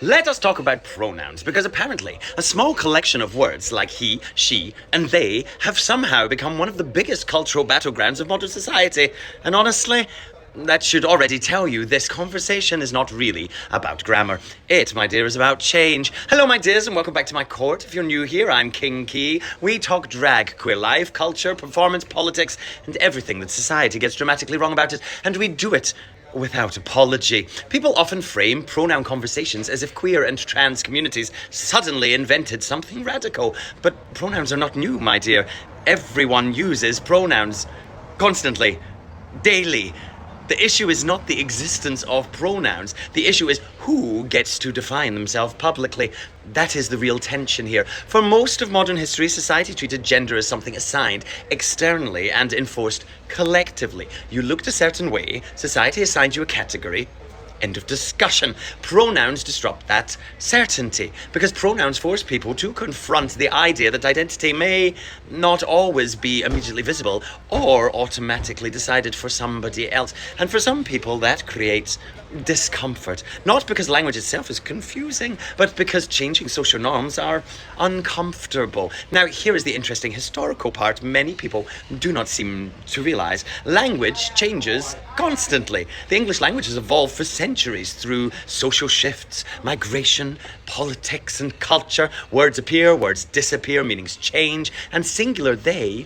Let us talk about pronouns, because apparently a small collection of words like he, she, and they have somehow become one of the biggest cultural battlegrounds of modern society. And honestly, that should already tell you this conversation is not really about grammar. It, my dear, is about change. Hello, my dears, and welcome back to my court. If you're new here, I'm King Key. We talk drag, queer life, culture, performance, politics, and everything that society gets dramatically wrong about it. And we do it without apology. People often frame pronoun conversations as if queer and trans communities suddenly invented something radical. But pronouns are not new, my dear. Everyone uses pronouns. Constantly. Daily. The issue is not the existence of pronouns. The issue is who gets to define themselves publicly. That is the real tension here. For most of modern history, society treated gender as something assigned externally and enforced collectively. You looked a certain way, society assigned you a category. End of discussion. Pronouns disrupt that certainty, because pronouns force people to confront the idea that identity may not always be immediately visible or automatically decided for somebody else. And for some people, that creates discomfort. Not because language itself is confusing, but because changing social norms are uncomfortable. Now, here is the interesting historical part many people do not seem to realize. Language changes constantly. The English language has evolved for centuries through social shifts, migration, politics, and culture. Words appear, words disappear, meanings change, and singular they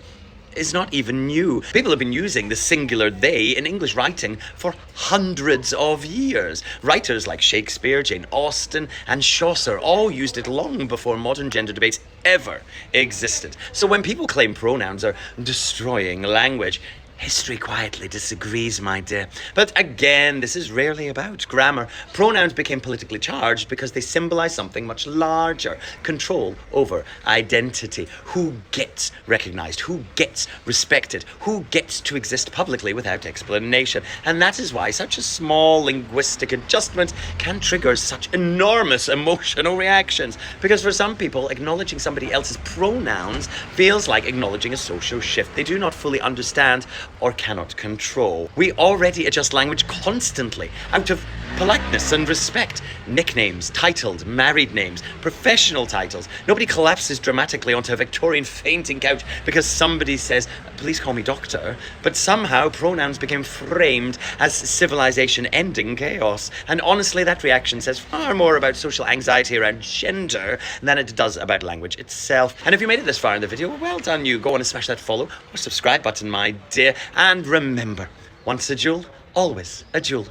is not even new. People have been using the singular they in English writing for hundreds of years. Writers like Shakespeare, Jane Austen, and Chaucer all used it long before modern gender debates ever existed. So when people claim pronouns are destroying language, history quietly disagrees, my dear. But again, this is rarely about grammar. Pronouns became politically charged because they symbolize something much larger: control over identity. Who gets recognized? Who gets respected? Who gets to exist publicly without explanation? And that is why such a small linguistic adjustment can trigger such enormous emotional reactions. Because for some people, acknowledging somebody else's pronouns feels like acknowledging a social shift they do not fully understand or cannot control. We already adjust language constantly out of politeness and respect. Nicknames, titled, married names, professional titles. Nobody collapses dramatically onto a Victorian fainting couch because somebody says, "Please call me doctor." But somehow pronouns became framed as civilization ending chaos. And honestly, that reaction says far more about social anxiety around gender than it does about language itself. And if you made it this far in the video, well done you. Go on and smash that follow or subscribe button, my dear. And remember, once a jewel, always a jewel.